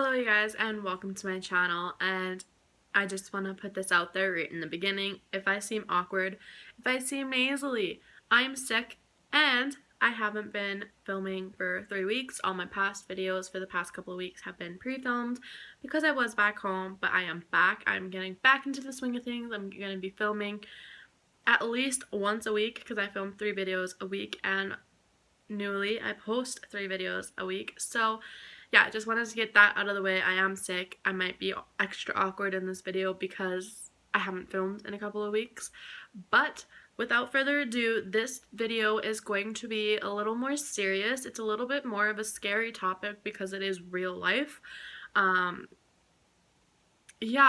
Hello you guys and welcome to my channel, and I just want to put this out there right in the beginning. If I seem awkward, if I seem nasally, I'm sick and I haven't been filming for 3 weeks. All my past videos for the past couple of weeks have been pre-filmed because I was back home, but I am back. I'm getting back into the swing of things. I'm going to be filming at least once a week because I film 3 videos a week, and newly I post 3 videos a week. So yeah, I just wanted to get that out of the way. I am sick. I might be extra awkward in this video because I haven't filmed in a couple of weeks. But without further ado, this video is going to be a little more serious. It's a little bit more of a scary topic because it is real life. Yeah,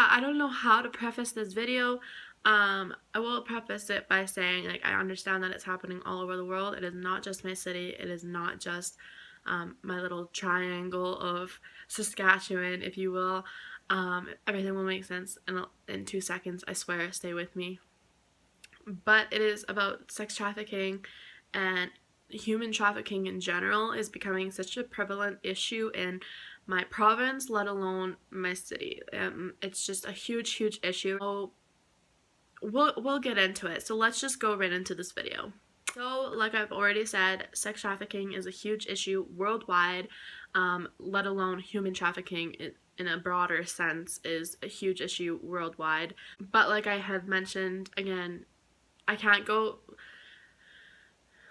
I don't know how to preface this video. I will preface it by saying, like, I understand that it's happening all over the world. It is not just my city. It is not just my little triangle of Saskatchewan, if you will. Everything will make sense in 2 seconds. I swear, stay with me. But it is about sex trafficking, and human trafficking in general is becoming such a prevalent issue in my province, let alone my city. It's just a huge issue. So we'll get into it. So let's just go right into this video. So, like I've already said, sex trafficking is a huge issue worldwide, let alone human trafficking in a broader sense is a huge issue worldwide. But like I have mentioned, again, I can't go...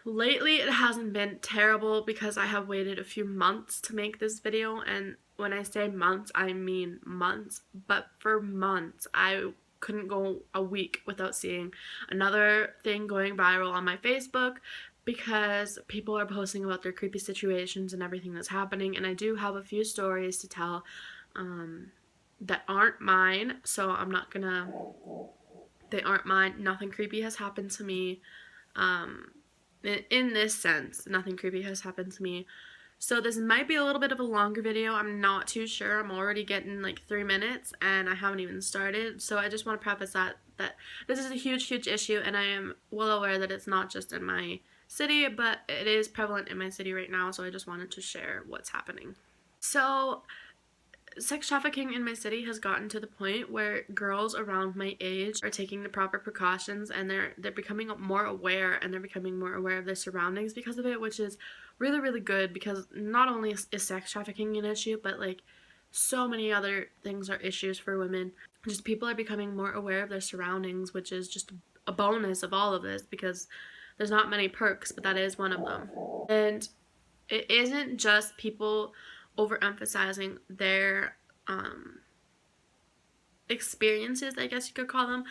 Lately, it hasn't been terrible because I have waited a few months to make this video, and when I say months, I mean months. But for months, I couldn't go a week without seeing another thing going viral on my Facebook because people are posting about their creepy situations and everything that's happening, and I do have a few stories to tell that aren't mine, so I'm not gonna... They aren't mine. Nothing creepy has happened to me. In this sense, nothing creepy has happened to me. So this might be a little bit of a longer video. I'm not too sure. I'm already getting like 3 minutes and I haven't even started. So I just want to preface that this is a huge issue, and I am well aware that it's not just in my city, but it is prevalent in my city right now. So I just wanted to share what's happening. So sex trafficking in my city has gotten to the point where girls around my age are taking the proper precautions, and they're becoming more aware, and they're becoming more aware of their surroundings because of it, which is really good, because not only is sex trafficking an issue, but like so many other things are issues for women. Just people are becoming more aware of their surroundings, which is just a bonus of all of this because there's not many perks, but that is one of them. And it isn't just people overemphasizing their experiences, I guess you could call them.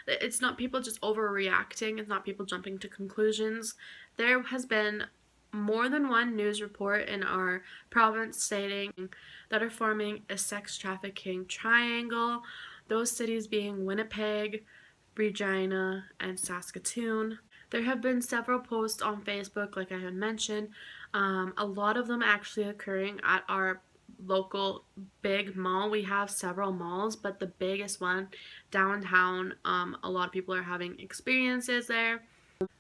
It's not people just overreacting. It's not people jumping to conclusions. There has been more than one news report in our province stating that are forming a sex trafficking triangle, those cities being Winnipeg, Regina, and Saskatoon. There have been several posts on Facebook, like I had mentioned, a lot of them actually occurring at our local big mall. We have several malls, but the biggest one downtown, a lot of people are having experiences there.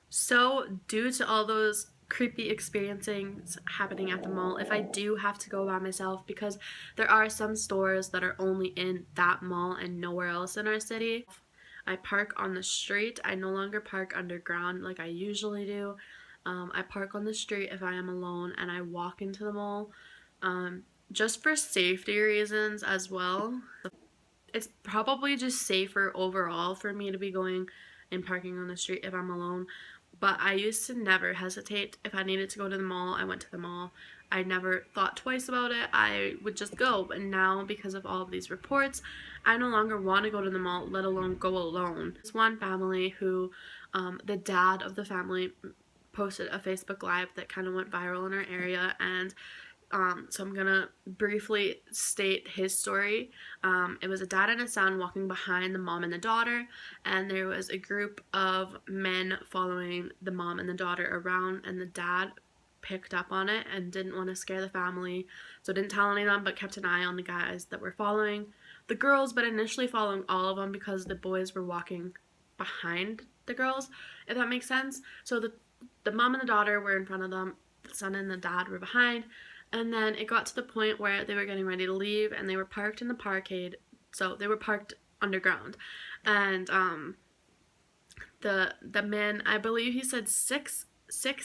So due to all those creepy experiences happening at the mall, if I do have to go by myself, because there are some stores that are only in that mall and nowhere else in our city, I park on the street. I no longer park underground like I usually do. I park on the street if I am alone, and I walk into the mall, just for safety reasons as well. It's probably just safer overall for me to be going and parking on the street if I'm alone. But I used to never hesitate. If I needed to go to the mall, I went to the mall. I never thought twice about it. I would just go. But now, because of all of these reports, I no longer want to go to the mall, let alone go alone. There's one family who, the dad of the family posted a Facebook Live that kind of went viral in our area, and so I'm gonna briefly state his story. It was a dad and a son walking behind the mom and the daughter, and there was a group of men following the mom and the daughter around, and the dad picked up on it and didn't want to scare the family, so didn't tell any of them, but kept an eye on the guys that were following the girls, but initially following all of them because the boys were walking behind the girls, if that makes sense. So the mom and the daughter were in front of them, the son and the dad were behind. And then it got to the point where they were getting ready to leave, and they were parked in the parkade. So they were parked underground, and the men, I believe he said six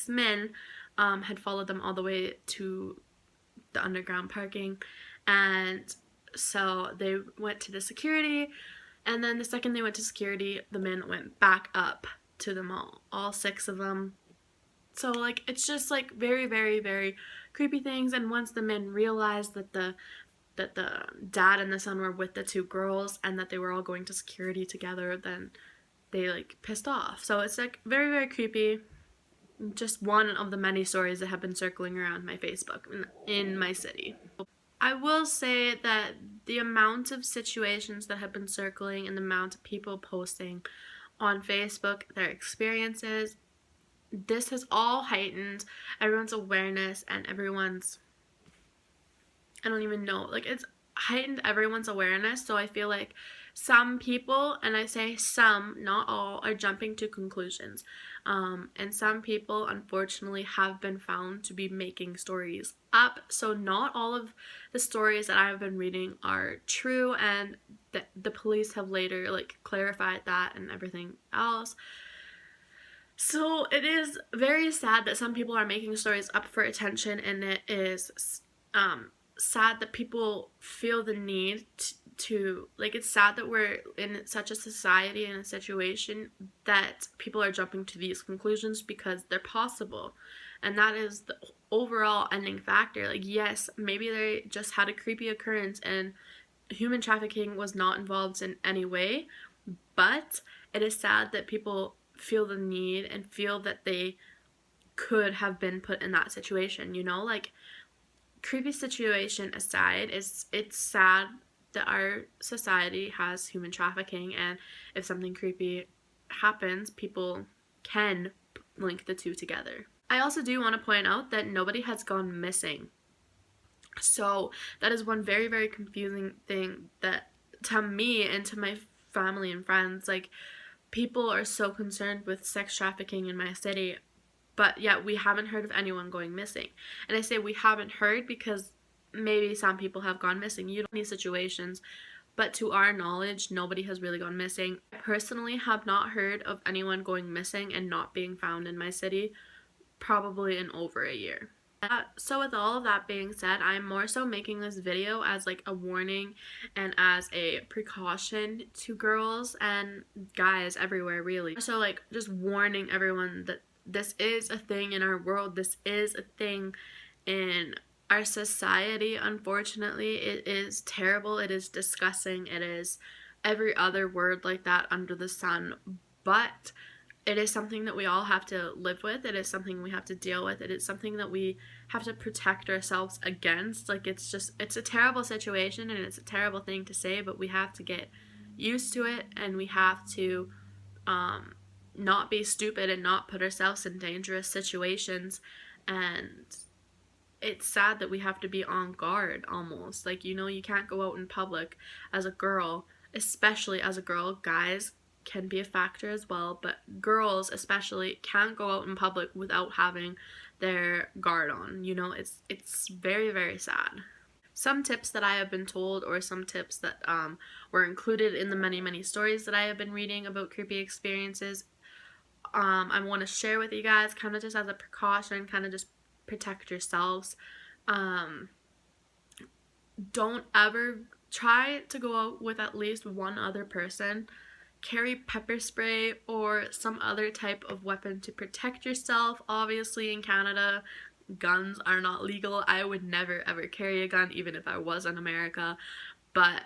men, had followed them all the way to the underground parking, and so they went to the security, and then the second they went to security, the men went back up to them all six of them. So like it's just like very very very creepy things. And once the men realized that the dad and the son were with the two girls and that they were all going to security together, then they like pissed off. So it's like very very creepy. Just one of the many stories that have been circling around my Facebook in my city. I will say that the amount of situations that have been circling and the amount of people posting on Facebook their experiences, this has all heightened everyone's awareness and everyone's, I don't even know, like it's heightened everyone's awareness. So I feel like some people, and I say some, not all, are jumping to conclusions. And some people, unfortunately, have been found to be making stories up. So not all of the stories that I've been reading are true, and the police have later like clarified that and everything else. So it is very sad that some people are making stories up for attention, and it is sad that people feel the need to like, it's sad that we're in such a society and a situation that people are jumping to these conclusions because they're possible, and that is the overall ending factor. Like, yes, maybe they just had a creepy occurrence and human trafficking was not involved in any way, but it is sad that people feel the need and feel that they could have been put in that situation, you know? Like, creepy situation aside, it's sad that our society has human trafficking, and if something creepy happens, people can link the two together. I also do want to point out that nobody has gone missing. So that is one very, very confusing thing that to me and to my family and friends, like, people are so concerned with sex trafficking in my city, but yet we haven't heard of anyone going missing. And I say we haven't heard because maybe some people have gone missing. You don't need situations, but to our knowledge, nobody has really gone missing. I personally have not heard of anyone going missing and not being found in my city probably in over a year. So with all of that being said, I'm more so making this video as like a warning and as a precaution to girls and guys everywhere, really. So like just warning everyone that this is a thing in our world. This is a thing in our society. Unfortunately, it is terrible. It is disgusting. It is every other word like that under the sun. But it is something that we all have to live with. It is something we have to deal with. It is something that we have to protect ourselves against. Like, it's a terrible situation and it's a terrible thing to say, but we have to get used to it, and we have to not be stupid and not put ourselves in dangerous situations. And it's sad that we have to be on guard almost. Like, you know, you can't go out in public as a girl, especially as a girl. Guys can be a factor as well, but girls especially can't go out in public without having their guard on. You know, it's very very sad. Some tips that I have been told, or some tips that were included in the many many stories that I have been reading about creepy experiences, I want to share with you guys, kind of just as a precaution, kind of just protect yourselves. Don't ever try to go out with at least one other person. Carry pepper spray or some other type of weapon to protect yourself. Obviously, in Canada, guns are not legal. I would never ever carry a gun, even if I was in America. But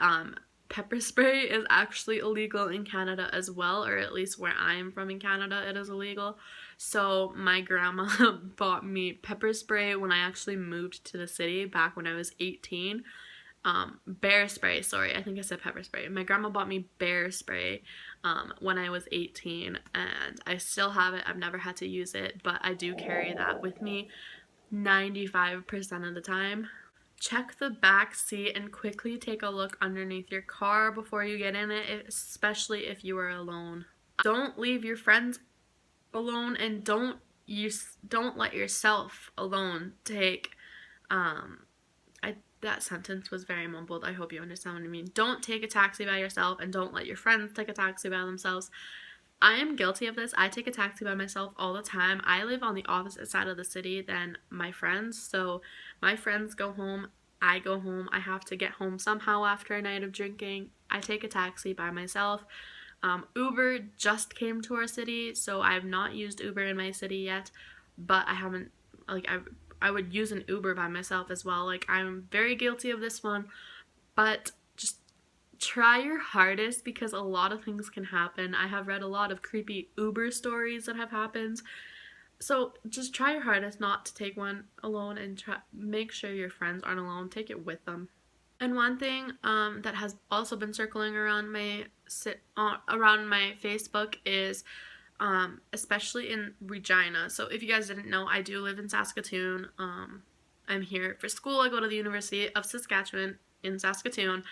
pepper spray is actually illegal in Canada as well, or at least where I am from in Canada, it is illegal. So my grandma bought me pepper spray when I actually moved to the city back when I was 18. Bear spray, sorry, I think I said pepper spray. My grandma bought me bear spray when I was 18, and I still have it. I've never had to use it, but I do carry that with me 95% of the time. Check the back seat and quickly take a look underneath your car before you get in it, especially if you are alone. Don't leave your friends alone, and don't let yourself alone take I that sentence was very mumbled. I hope you understand what I mean. Don't take a taxi by yourself, and don't let your friends take a taxi by themselves. I am guilty of this. I take a taxi by myself all the time. I live on the opposite side of the city than my friends, so my friends go home, I go home. I have to get home somehow after a night of drinking. I take a taxi by myself. Uber just came to our city, so I have not used Uber in my city yet, but I haven't, like, I would use an Uber by myself as well. Like, I'm very guilty of this one, but just try your hardest because a lot of things can happen. I have read a lot of creepy Uber stories that have happened. So just try your hardest not to take one alone, and make sure your friends aren't alone. Take it with them. And one thing that has also been circling around my Facebook is especially in Regina. So if you guys didn't know, I do live in Saskatoon. I'm here for school. I go to the University of Saskatchewan in Saskatoon.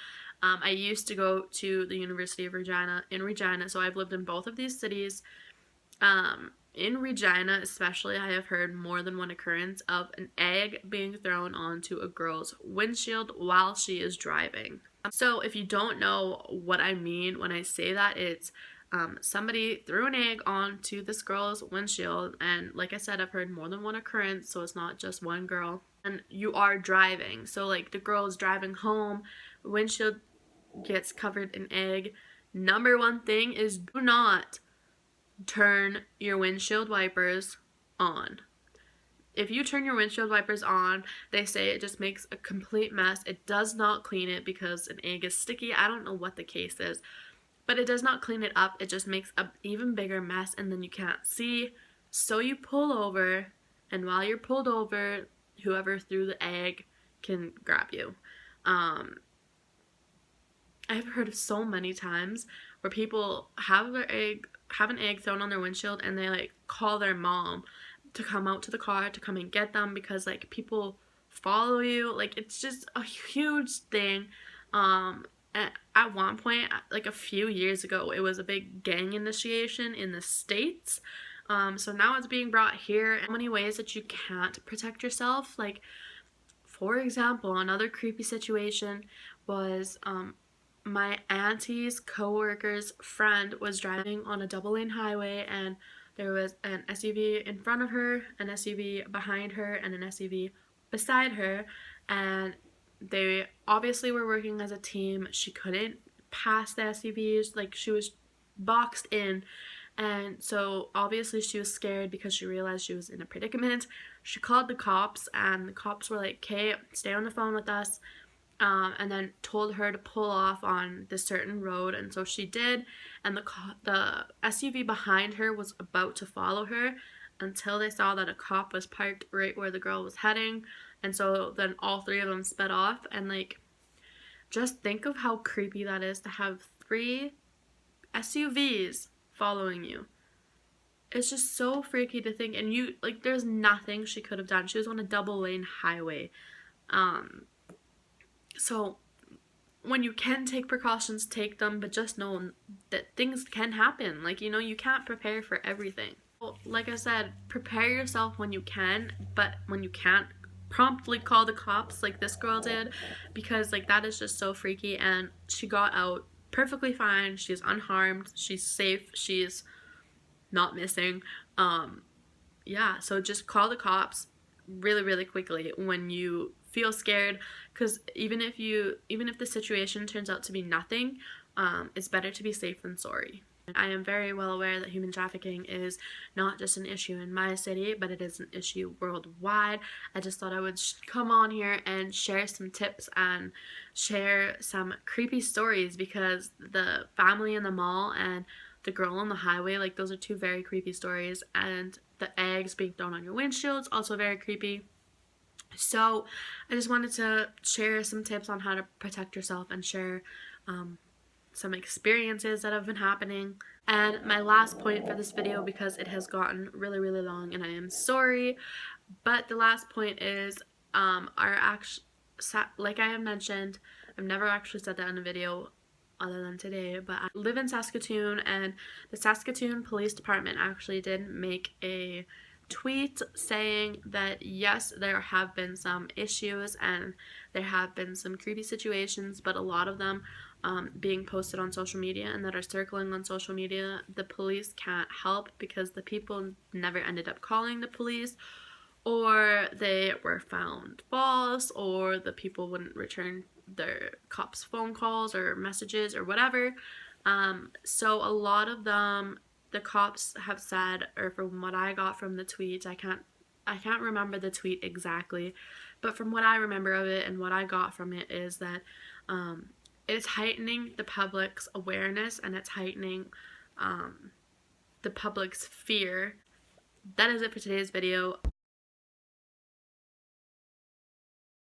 I used to go to the University of Regina in Regina, so I've lived in both of these cities. In Regina especially, I have heard more than one occurrence of an egg being thrown onto a girl's windshield while she is driving. So if you don't know what I mean when I say that, it's somebody threw an egg onto this girl's windshield, and like I said, I've heard more than one occurrence, so it's not just one girl. And you are driving, so like the girl is driving home, windshield gets covered in egg. Number one thing is, do not turn your windshield wipers on. If you turn your windshield wipers on, they say it just makes a complete mess. It does not clean it because an egg is sticky. I don't know what the case is, but it does not clean it up. It just makes an even bigger mess, and then you can't see. So you pull over, and while you're pulled over, whoever threw the egg can grab you. I've heard of so many times where people have an egg thrown on their windshield, and they like call their mom to come out to the car to come and get them because like people follow you. Like, it's just a huge thing. At one point, like a few years ago, it was a big gang initiation in the States. So now it's being brought here. So many ways that you can't protect yourself. Like, for example, another creepy situation was my auntie's co-worker's friend was driving on a double-lane highway, and there was an SUV in front of her, an SUV behind her, and an SUV beside her, and they obviously were working as a team. She couldn't pass the SUVs, like she was boxed in, and so obviously she was scared because she realized she was in a predicament. She called the cops, and the cops were like, "Okay, stay on the phone with us," and then told her to pull off on this certain road, and so she did, and the SUV behind her was about to follow her until they saw that a cop was parked right where the girl was heading, and so then all three of them sped off. And like, just think of how creepy that is to have 3 SUVs following you. It's just so freaky to think, and you like, there's nothing she could have done. She was on a double lane highway. So when you can take precautions, take them, but just know that things can happen. Like, you know, you can't prepare for everything. Well, like I said, prepare yourself when you can, but when you can't, promptly call the cops like this girl did, because like that is just so freaky. And she got out perfectly fine. She's unharmed. She's safe. She's not missing. Yeah, so just call the cops really, really quickly when you feel scared, because even if the situation turns out to be nothing, it's better to be safe than sorry. I am very well aware that human trafficking is not just an issue in my city, but it is an issue worldwide. I just thought I would come on here and share some tips and share some creepy stories, because the family in the mall and the girl on the highway, like, those are 2 very creepy stories, and the eggs being thrown on your windshields, also very creepy. So I just wanted to share some tips on how to protect yourself and share some experiences that have been happening. And my last point for this video, because it has gotten really, really long and I am sorry, but the last point is like I have mentioned, I've never actually said that in a video other than today, but I live in Saskatoon, and the Saskatoon Police Department actually did make a tweet saying that yes, there have been some issues and there have been some creepy situations, but a lot of them being posted on social media and that are circling on social media, the police can't help because the people never ended up calling the police, or they were found false, or the people wouldn't return their cops' phone calls or messages or whatever. So a lot of them, the cops have said, or from what I got from the tweet, I can't remember the tweet exactly, but from what I remember of it and what I got from it is that it's heightening the public's awareness and it's heightening the public's fear. That is it for today's video.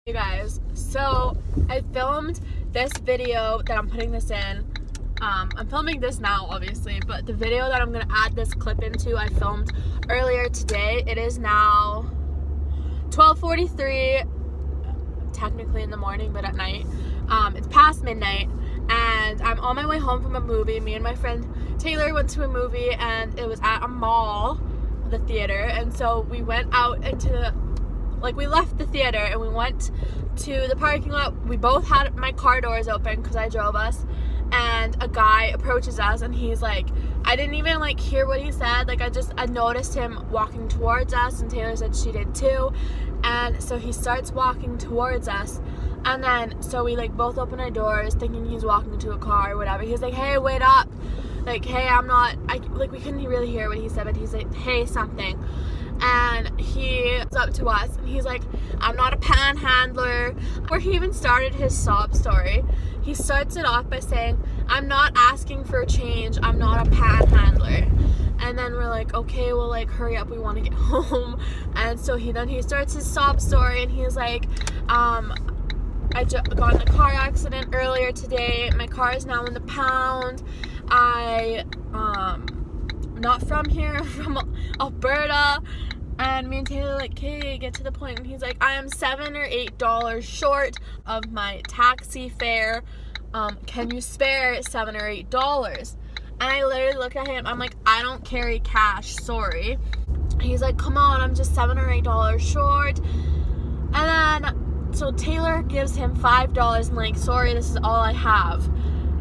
Hey guys, so I filmed this video that I'm putting this in. I'm filming this now obviously, but the video that I'm gonna add this clip into I filmed earlier today. It is now 12:43, technically in the morning, but at night. It's past midnight and I'm on my way home from a movie. Me and my friend Taylor went to a movie and it was at a mall, the theater, and so we went out into, we left the theater and we went to the parking lot. We both had my car doors open because I drove us, and a guy approaches us and he's like, I didn't even hear what he said. I noticed him walking towards us, and Taylor said she did too. And so he starts walking towards us, and then so we both open our doors thinking he's walking to a car or whatever. He's like, hey, wait up, hey, I'm not, we couldn't really hear what he said, but he's like, hey, something. And he comes up to us and he's like, I'm not a panhandler. Where he even started his sob story, he starts it off by saying, I'm not asking for change, I'm not a panhandler. And then we're like, okay, well, hurry up, we want to get home. And so he starts his sob story and he's like, I got in a car accident earlier today, my car is now in the pound, not from here, from Alberta. And me and Taylor okay, get to the point. And he's like, I am $7 or $8 short of my taxi fare. Can you spare $7 or $8? And I literally look at him, I'm like, I don't carry cash, sorry. He's like, come on, I'm just $7 or $8 short. And then so Taylor gives him $5 and sorry, this is all I have.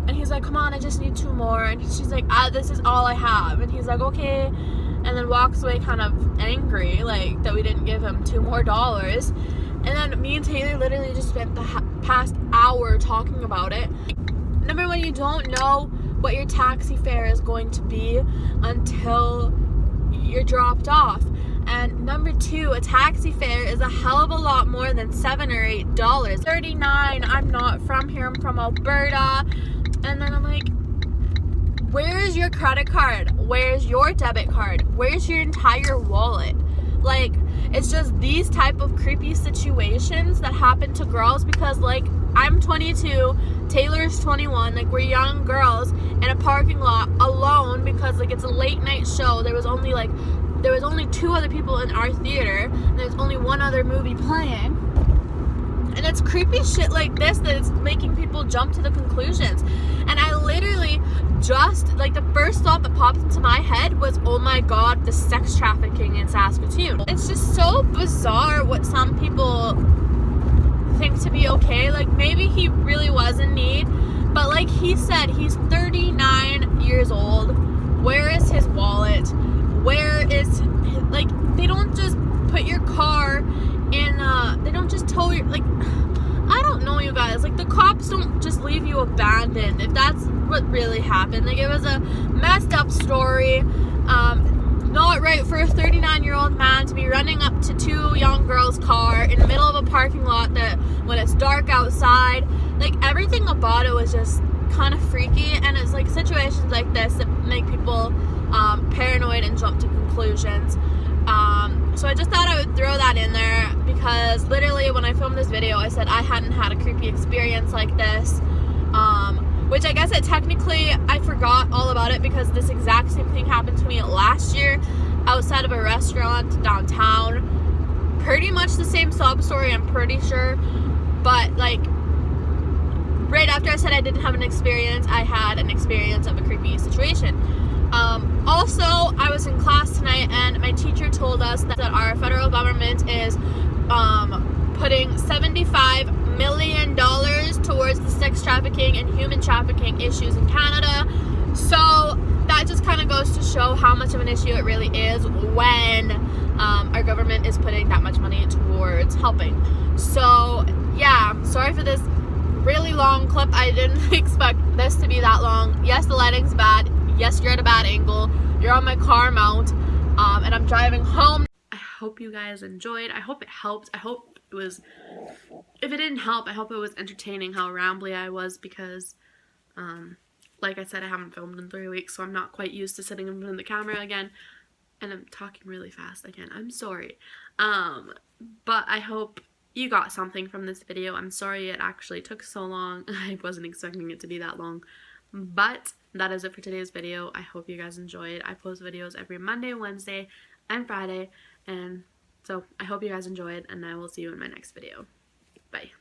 And he's like, come on, I just need 2 more. And she's like, this is all I have. And he's like, okay. And then walks away kind of angry, that we didn't give him $2 more. And then me and Taylor literally just spent the past hour talking about it. Number one, you don't know what your taxi fare is going to be until you're dropped off. And number two, a taxi fare is a hell of a lot more than $7 or $8. $39, I'm not from here, I'm from Alberta. And then I'm like, where is your credit card? Where's your debit card? Where's your entire wallet? It's just these type of creepy situations that happen to girls because, I'm 22, Taylor's 21, we're young girls in a parking lot alone because, it's a late night show. There was only 2 other people in our theater, and there's only one other movie playing. And it's creepy shit like this that is making people jump to the conclusions. And I literally just, the first thought that popped into my head was, oh my god, the sex trafficking in Saskatoon. It's just so bizarre what some people think to be okay. Maybe he really was in need, but like he said, he's 39 years old. Where is his wallet? Where is, they don't just put your car in, they don't just tow your, I don't know, you guys, the cops don't just leave you abandoned, if that's what really happened. It was a messed up story. Not right for a 39-year-old man to be running up to 2 young girls' car in the middle of a parking lot that when it's dark outside. Everything about it was just kind of freaky, and it's situations like this that make people paranoid and jump to conclusions. So I just thought I would throw that in there because literally when I filmed this video I said I hadn't had a creepy experience like this, which I guess I forgot all about it because this exact same thing happened to me last year outside of a restaurant downtown. Pretty much the same sob story, I'm pretty sure, but right after I said I didn't have an experience, I had an experience of a creepy situation. Also, I was in class tonight and my teacher told us that our federal government is putting $75 million towards the sex trafficking and human trafficking issues in Canada. So that just kind of goes to show how much of an issue it really is when our government is putting that much money towards helping. So yeah, sorry for this really long clip. I didn't expect this to be that long. Yes, the lighting's bad. Yes, you're at a bad angle. You're on my car mount, and I'm driving home. I hope you guys enjoyed. I hope it helped. I hope it was, if it didn't help, I hope it was entertaining how rambly I was, because like I said, I haven't filmed in 3 weeks, so I'm not quite used to sitting in front of the camera again, and I'm talking really fast again. I'm sorry. But I hope you got something from this video. I'm sorry it actually took so long. I wasn't expecting it to be that long. But that is it for today's video. I hope you guys enjoyed. I post videos every Monday, Wednesday, and Friday. And so I hope you guys enjoyed, and I will see you in my next video. Bye.